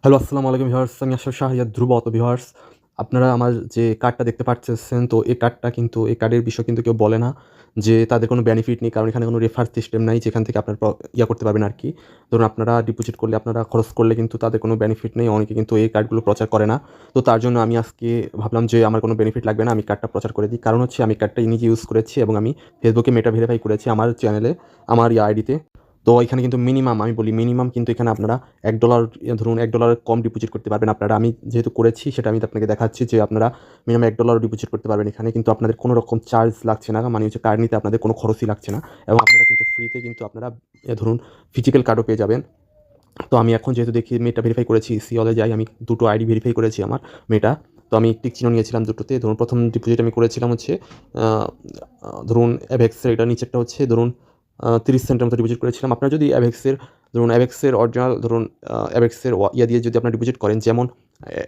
Hello, আসসালামু আলাইকুম viewers. আমি আশরাফ শাহরিয়ার ধ্রুব। ভিউয়ার্স, আপনারা আমার যে কার্ডটা দেখতে পারতেছেন, তো এই কার্ডটা কিন্তু এই কার্ডের বিষয়ে কিন্তু কেউ বলে না যে তাদের কোনো বেনিফিট নেই। কারণ এখানে কোনো রেফার সিস্টেম নাই যেখান থেকে আপনারা করতে পারবেন আরকি। ধরুন আপনারা ডিপোজিট করলে, আপনারা খরচ করলে কিন্তু তাদের কোনো বেনিফিট নেই। অনেকে কিন্তু এই কার্ডগুলো প্রচার করে না। তো তার জন্য আমি আজকে ভাবলাম যে আমার কোনো বেনিফিট লাগবে না, আমি কার্ডটা প্রচার করে দিই। কারণ হচ্ছে আমি কার্ডটা নিজে ইউজ করেছি এবং আমি ফেসবুকে মেটা ভেরিফাই করেছি আমার চ্যানেলে, আমার আইডিতে। তো এখানে কিন্তু মিনিমাম, আমি বলি মিনিমাম কিন্তু এখানে আপনারা $1 ধরুন $1 কম ডিপোজিট করতে পারবেন আপনারা। আমি যেহেতু করেছি সেটা আমি আপনাকে দেখাচ্ছি যে আপনারা মিনিমাম $1 ডিপোজিট করতে পারবেন এখানে। কিন্তু আপনাদের কোনো রকম চার্জ লাগছে না, মানে হচ্ছে কার্ড নিতে আপনাদের কোনো খরচই লাগছে না এবং আপনারা কিন্তু ফ্রিতে কিন্তু আপনারা ধরুন ফিজিক্যাল কার্ডও পেয়ে যাবেন। তো আমি এখন যেহেতু দেখি মেটা ভেরিফাই করেছি, সিওলে যাই, আমি দুটো আইডি ভেরিফাই করেছি আমার মেটা। তো আমি টিক চিহ্ন নিয়েছিলাম দুটোতে। ধরুন প্রথম ডিপোজিট আমি করেছিলাম হচ্ছে ধরুন অ্যাভেক্সের, এটা নিচেরটা হচ্ছে ধরুন 30 সেন্টের মতো ডিপোজিট করেছিলাম। আপনারা যদি অ্যাভেক্সের অরিজিনাল ধরুন অ্যাভেক্সের দিয়ে যদি আপনারা ডিপোজিট করেন, যেমন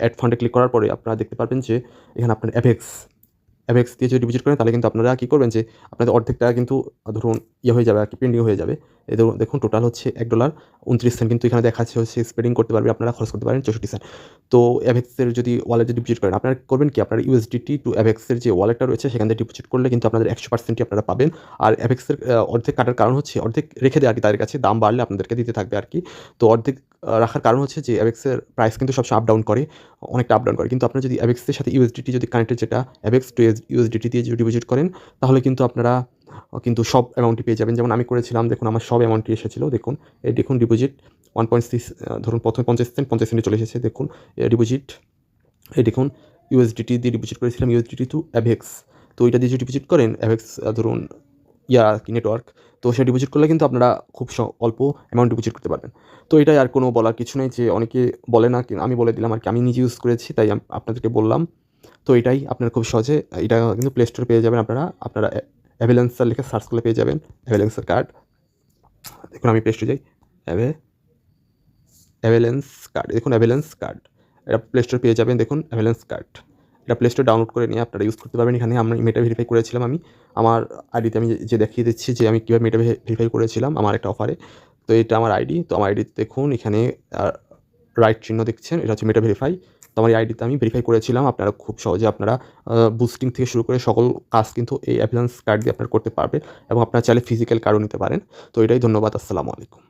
অ্যাড ফান্ডে ক্লিক করার পরে আপনারা দেখতে পারবেন যে এখানে আপনার অ্যাভেক্স দিয়ে যদি ডিপোজিট করেন তাহলে কিন্তু আপনারা কী করবেন যে আপনাদের অর্ধেক টাকা কিন্তু ধরুন হয়ে যাবে আরকি, পেন্ডিং হয়ে যাবে। এই ধরুন দেখুন টোটাল হচ্ছে $1.29, কিন্তু এখানে দেখাচ্ছে হচ্ছে স্পেন্ডিং করতে পারবে, আপনারা খরচ করতে পারেন 64 সেন্ট। তো অ্যাভেক্সের যদি ওয়ালেটে ডিপোজিট করেন, আপনারা করবেন কি, আপনার USDT টু অ্যাভেক্সের যে ওয়ালেটটা রয়েছে সেখান থেকে ডিপোজিট করলে কিন্তু আপনাদের 100%ই আপনারা পাবেন। আর অ্যাভেক্সের অর্ধেক কাটার কারণ হচ্ছে অর্ধেক রেখে দেয় আরকি তাদের কাছে, দাম বাড়লে আপনাদেরকে দিতে থাকবে আরকি। তো অর্ধেক রাখার কারণ হচ্ছে যে অ্যাভেক্সের প্রাইস কিন্তু সবসময় আপ ডাউন করে, অনেকটা আপ ডাউন করে। কিন্তু আপনারা যদি অ্যাভেক্সের সাথে USDT যদি কানেক্টেড, যেটা অ্যাভেক্স টু USDT দিয়ে যদি ডিপোজিট করেন তাহলে কিন্তু আপনারা কিন্তু সব অ্যামাউন্টই পেয়ে যাবেন। যেমন আমি করেছিলাম, দেখুন আমার সব অ্যামাউন্টই এসেছিল। দেখুন এই দেখুন ডিপোজিট 1.6, ধরুন প্রথমে 50 সেন্টে চলে এসেছে। দেখুন ডিপোজিট, এই দেখুন USDT দিয়ে ডিপোজিট করেছিলাম, USDT টু অ্যাভেক্স। তো এটা দিয়ে যদি ডিপোজিট করেন অ্যাভেক্স ধরুন নেটওয়ার্ক, তো সে ডিপোজিট করলে কিন্তু আপনারা খুব অল্প অ্যামাউন্ট ডিপোজিট করতে পারবেন। তো এটাই, আর কোনো বলার কিছু নেই। যে অনেকে বলে না, আমি বলে দিলাম আরকি, আমি নিজে ইউজ করেছি তাই আপনাদেরকে বললাম। তো এটাই আপনারা খুব সহজে এটা কিন্তু প্লে স্টোরে পেয়ে যাবেন। আপনারা অ্যাভেলেন্সার লিখে সার্চ করলে পেয়ে যাবেন অ্যাভেলেন্সার কার্ড। দেখুন আমি প্লে স্টোরে যাই, অ্যাভেলেন্স কার্ড, দেখুন অ্যাভেলেন্স কার্ড, এটা প্লে স্টোরে পেয়ে যাবেন। দেখুন অ্যাভেলেন্স কার্ড, এটা প্লে স্টোরে ডাউনলোড করে নিয়ে আপনারা ইউজ করতে পারবেন। এখানে আমি মেটা ভেরিফাই করেছিলাম, আমি আমার আইডিতে আমি যে দেখিয়ে দিচ্ছি যে আমি কীভাবে মেটা ভেরিফাই করেছিলাম আমার একটা অফারে। তো এটা আমার আইডি, তো আমার আইডিতে দেখুন এখানে রাইট চিহ্ন দেখছেন, এটা হচ্ছে মেটা ভেরিফাই। তো আমার এই আইডিতে আমি ভেরিফাই করেছিলাম। আপনারা খুব সহজে আপনারা বুস্টিং থেকে শুরু করে সকল কাজ কিন্তু এই অ্যাভেলেন্স কার্ড দিয়ে আপনারা করতে পারবেন এবং আপনারা চাইলে ফিজিক্যাল কার্ডও নিতে পারেন। তো এটাই, ধন্যবাদ। আসসালামু আলাইকুম।